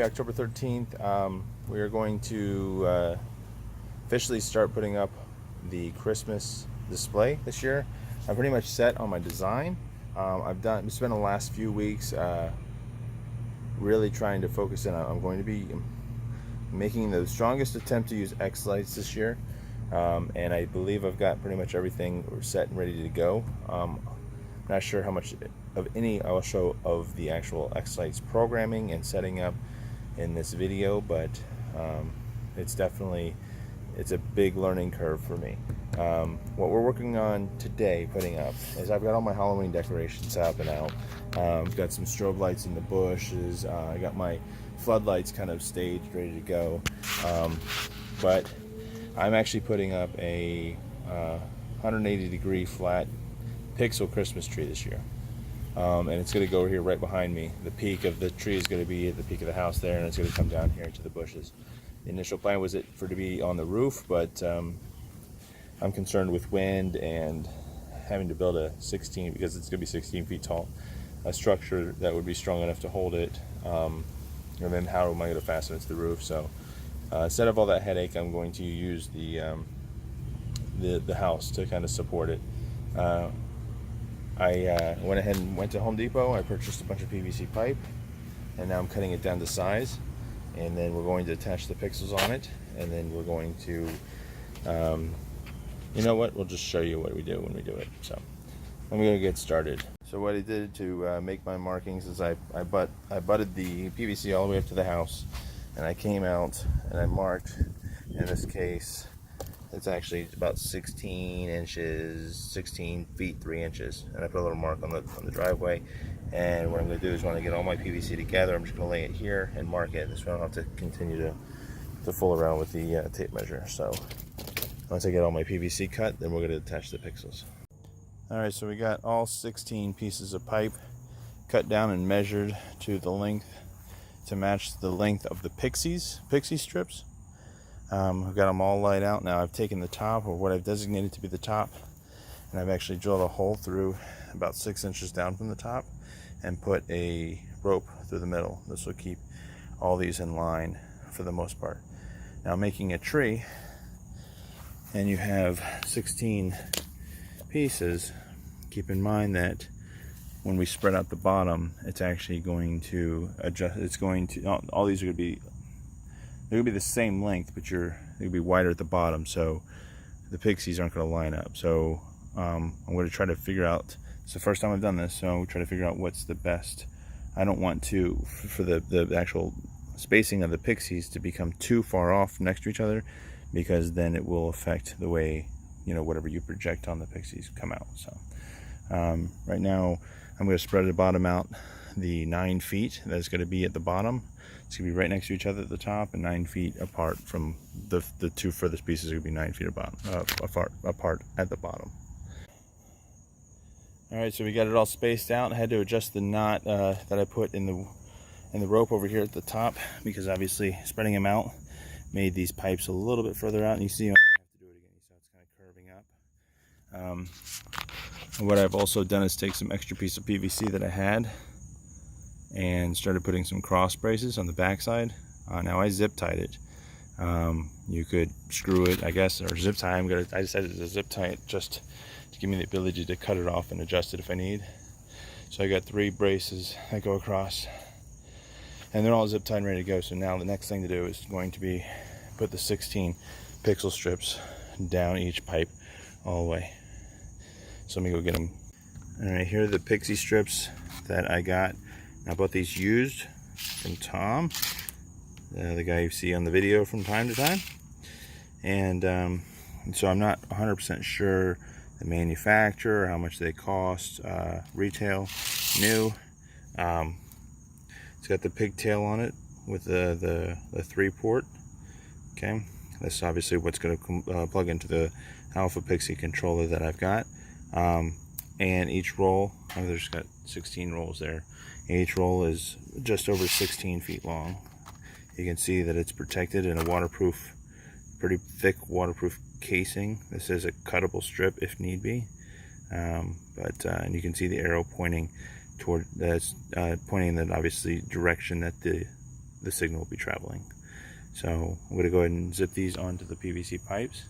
Saturday, October 13th. We are going to officially start putting up the Christmas display this year. I'm pretty much set on my design. I've spent the last few weeks really trying to focus in. I'm going to be making the strongest attempt to use X lights this year, and I believe I've got pretty much everything set and ready to go. I'm not sure how much of any I will show of the actual X lights programming and setting up in this video, but it's a big learning curve for me. What we're working on today putting up is I've got all my Halloween decorations up and out. I've got some strobe lights in the bushes. I got my floodlights kind of staged, ready to go. But I'm actually putting up a 180-degree flat pixel Christmas tree this year. And it's going to go over here right behind me. The peak of the tree is going to be at the peak of the house there, and it's going to come down here into the bushes. The initial plan was for it to be on the roof, but I'm concerned with wind and having to build a 16, because it's going to be 16 feet tall, a structure that would be strong enough to hold it. And then how am I going to fasten it to the roof? So instead of all that headache, I'm going to use the house to kind of support it. I went ahead and went to Home Depot. I purchased a bunch of PVC pipe, and now I'm cutting it down to size, and then we're going to attach the pixels on it, and then we're going to you know what, we'll just show you what we do when we do it. So I'm going to get started. So what I did to make my markings is I butted the PVC all the way up to the house, and I came out and I marked. In this case, it's actually about 16 inches, 16 feet 3 inches, and I put a little mark on the driveway. And what I'm going to do is when I get all my PVC together, I'm just going to lay it here and mark it. This way I don't have to continue to fool around with the tape measure. So once I get all my PVC cut, then we're going to attach the pixels. Alright, so we got all 16 pieces of pipe cut down and measured to the length to match the length of the pixie strips. I've got them all laid out now. I've taken the top, or what I've designated to be the top, and I've actually drilled a hole through about 6 inches down from the top and put a rope through the middle. This will keep all these in line for the most part. Now, making a tree, and you have 16 pieces, keep in mind that when we spread out the bottom, it's actually going to adjust. It's going to, all these are going to be, they're going to be the same length, but they're going to be wider at the bottom, so the pixies aren't going to line up. So I'm going to try to figure out, it's the first time I've done this, so I'm try to figure out what's the best. I don't want to, for the actual spacing of the pixies to become too far off next to each other, because then it will affect the way, you know, whatever you project on the pixies come out. So right now I'm going to spread the bottom out the 9 feet that's going to be at the bottom. It's going to be right next to each other at the top, and 9 feet apart from the two furthest pieces are going to be 9 feet apart at the bottom. Alright, so we got it all spaced out. I had to adjust the knot that I put in the rope over here at the top, because obviously spreading them out made these pipes a little bit further out, and you see I might have to do it again, so it's kind of curving up. What I've also done is take some extra piece of PVC that I had and started putting some cross braces on the backside. Now I zip tied it. You could screw it, I guess, or zip tie. I decided to zip tie it just to give me the ability to cut it off and adjust it if I need. So I got 3 braces that go across, and they're all zip tied and ready to go. So now the next thing to do is going to be put the 16 pixel strips down each pipe all the way. So let me go get them. Alright, here are the pixie strips that I got. I bought these used from Tom, the guy you see on the video from time to time. And so I'm not 100% sure the manufacturer, how much they cost, retail, new. It's got the pigtail on it with the 3-port. Okay, that's obviously what's going to plug into the Alpha Pixie controller that I've got. And each roll, there's got 16 rolls there. Each roll is just over 16 feet long. You can see that it's protected in a waterproof, pretty thick waterproof casing. This is a cuttable strip if need be. And you can see the arrow pointing toward, that's pointing in the obviously direction that the the signal will be traveling. So I'm going to go ahead and zip these onto the PVC pipes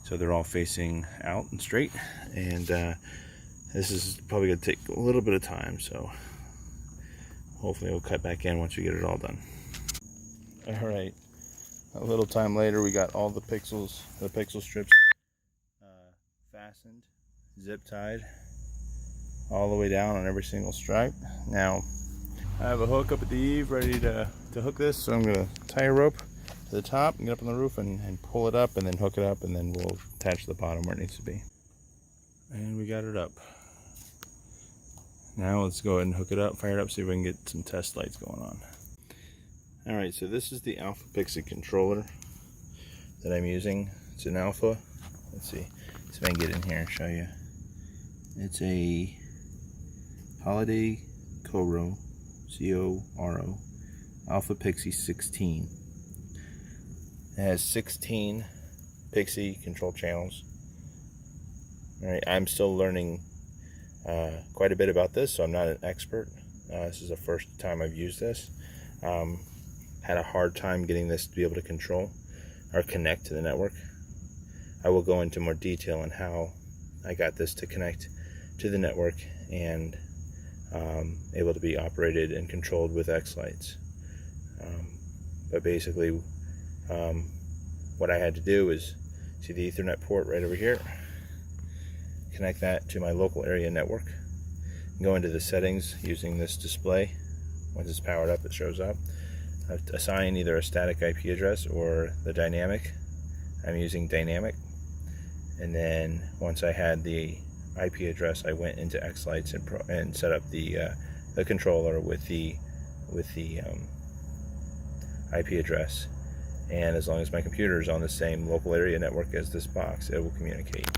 so they're all facing out and straight, and this is probably going to take a little bit of time, so hopefully we'll cut back in once we get it all done. Alright, a little time later we got all the pixel strips fastened, zip tied all the way down on every single stripe. Now I have a hook up at the eave ready to hook this, so I'm going to tie a rope to the top and get up on the roof and pull it up and then hook it up, and then we'll attach the bottom where it needs to be. And we got it up. Now let's go ahead and hook it up, fire it up, see if we can get some test lights going on. Alright, so this is the Alpha Pixie controller that I'm using. It's an Alpha. Let's see if I can get in here and show you. It's a Holiday Coro, C-O-R-O, Alpha Pixie 16. It has 16 Pixie control channels. Alright, I'm still learning quite a bit about this, so I'm not an expert. This is the first time I've used this. Had a hard time getting this to be able to control or connect to the network. I will go into more detail on how I got this to connect to the network and able to be operated and controlled with X lights. But basically, what I had to do is see the Ethernet port right over here, connect that to my local area network, go into the settings using this display. Once it's powered up, it shows up. Assign either a static IP address or the dynamic. I'm using dynamic. And then once I had the IP address, I went into X lights and set up the controller with the IP address. And as long as my computer is on the same local area network as this box, it will communicate.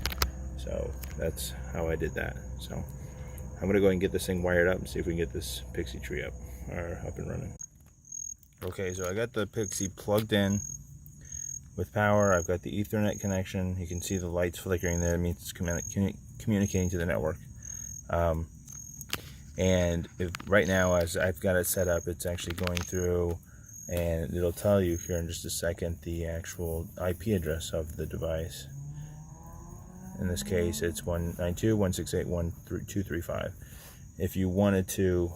So that's how I did that. So I'm going to go ahead and get this thing wired up and see if we can get this Pixie Tree up and running. Okay, so I got the Pixie plugged in with power. I've got the Ethernet connection. You can see the lights flickering there. It means it's communicating to the network. And right now, as I've got it set up, it's actually going through, and it'll tell you here in just a second the actual IP address of the device. In this case, it's 192.168.1.235. If you wanted to,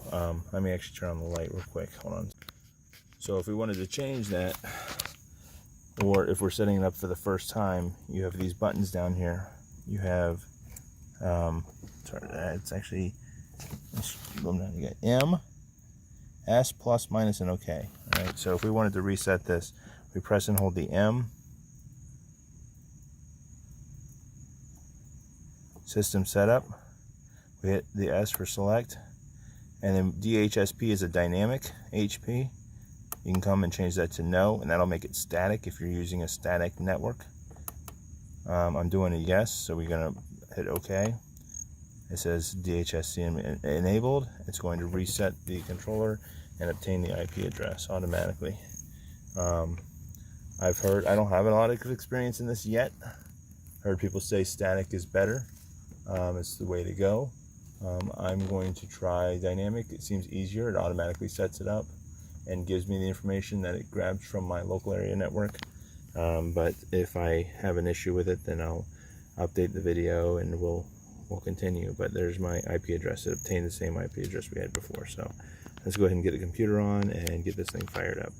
let me actually turn on the light real quick. Hold on. So if we wanted to change that, or if we're setting it up for the first time, you have these buttons down here. You have, it's actually, you got M, S, plus, minus, and OK. All right. So if we wanted to reset this, we press and hold the M. System setup. We hit the S for select, and then DHSP is a dynamic HP. You can come and change that to no, and that'll make it static if you're using a static network. I'm doing a yes, so we're gonna hit OK. It says DHSP enabled. It's going to reset the controller and obtain the IP address automatically. I've heard, I don't have a lot of experience in this yet. Heard people say static is better. It's the way to go. I'm going to try dynamic. It seems easier. It automatically sets it up and gives me the information that it grabs from my local area network. But if I have an issue with it, then I'll update the video and we'll continue. But there's my IP address. It obtained the same IP address we had before. So let's go ahead and get the computer on and get this thing fired up.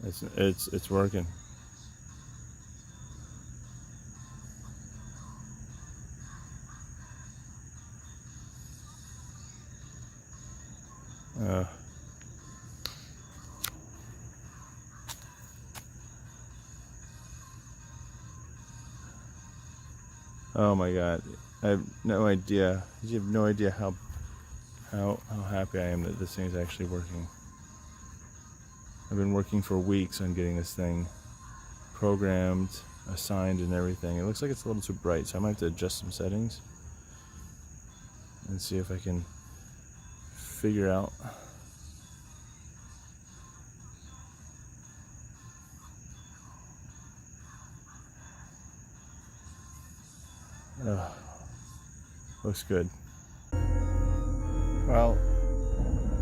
It's working. Oh my God, I have no idea. You have no idea how happy I am that this thing is actually working. I've been working for weeks on getting this thing programmed, assigned, and everything. It looks like it's a little too bright, so I might have to adjust some settings and see if I can figure out. Looks good. Well,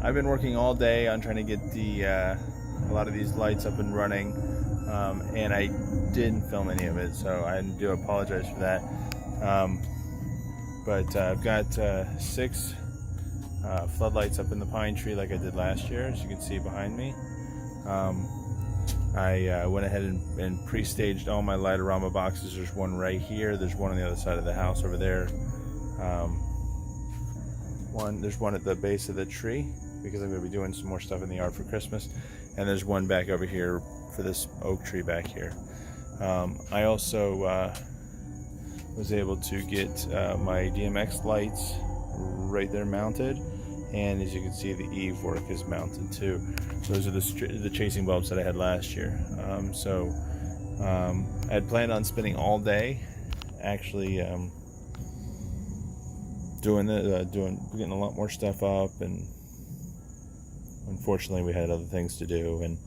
I've been working all day on trying to get a lot of these lights up and running, and I didn't film any of it, so I do apologize for that. But I've got 6 floodlights up in the pine tree like I did last year, as you can see behind me. I went ahead and pre-staged all my light-a-rama boxes. There's one right here. There's one on the other side of the house over there. There's one at the base of the tree because I'm going to be doing some more stuff in the yard for Christmas. And there's one back over here for this oak tree back here. I also was able to get my DMX lights right there mounted. And as you can see, the eave work is mounted too. Those are the chasing bulbs that I had last year. I had planned on spending all day actually getting a lot more stuff up, and unfortunately we had other things to do, and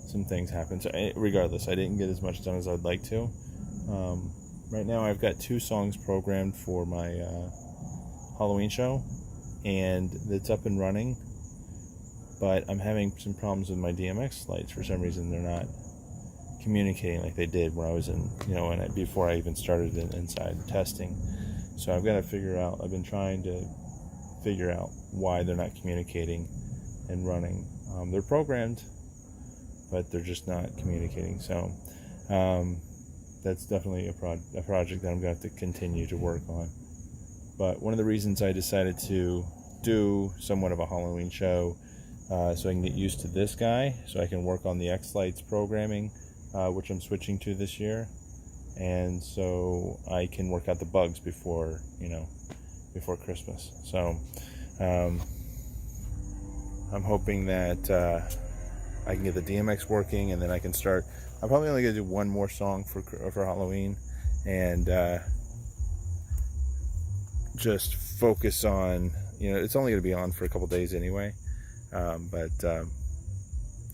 some things happened. So regardless, I didn't get as much done as I'd like to. Right now I've got 2 songs programmed for my Halloween show, and it's up and running, but I'm having some problems with my DMX lights. For some reason they're not communicating like they did when I was before I even started inside testing. So I've got to figure out, I've been trying to figure out why they're not communicating and running. They're programmed, but they're just not communicating. So that's definitely a project that I'm going to have to continue to work on. But one of the reasons I decided to do somewhat of a Halloween show, so I can get used to this guy, so I can work on the X-Lights programming, which I'm switching to this year, and so I can work out the bugs before Christmas. So I'm hoping that I can get the DMX working, and then I can start. I'm probably only going to do one more song for Halloween, and just focus on, it's only going to be on for a couple days anyway, so I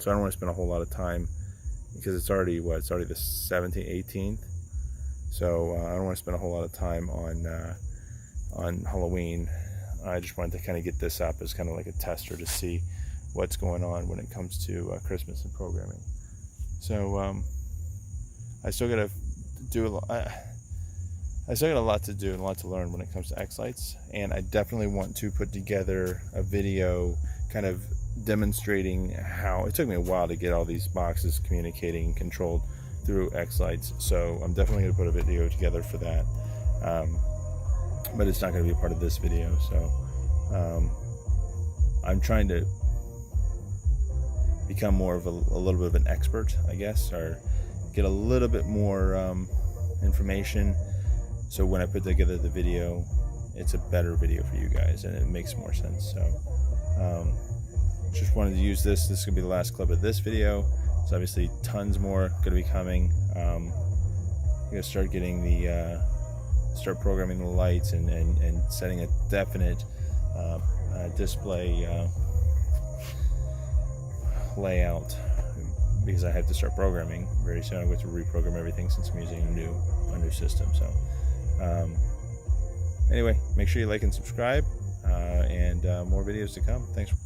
don't want to spend a whole lot of time, because it's already the 17th, 18th, so I don't want to spend a whole lot of time on Halloween. I just wanted to kind of get this up as kind of like a tester to see what's going on when it comes to Christmas and programming. So I still got to do a lot. I still got a lot to do and a lot to learn when it comes to X-Lights, and I definitely want to put together a video kind of demonstrating how it took me a while to get all these boxes communicating and controlled through X-Lights. So I'm definitely going to put a video together for that, but it's not going to be a part of this video. So I'm trying to become more of a little bit of an expert, I guess, or get a little bit more information. So when I put together the video, it's a better video for you guys, and it makes more sense. So just wanted to use this. This is going to be the last clip of this video. There's obviously tons more going to be coming. I'm going to start getting start programming the lights and setting a definite display layout, because I have to start programming very soon. I'm going to reprogram everything since I'm using a new system. So anyway, make sure you like and subscribe, and more videos to come. Thanks for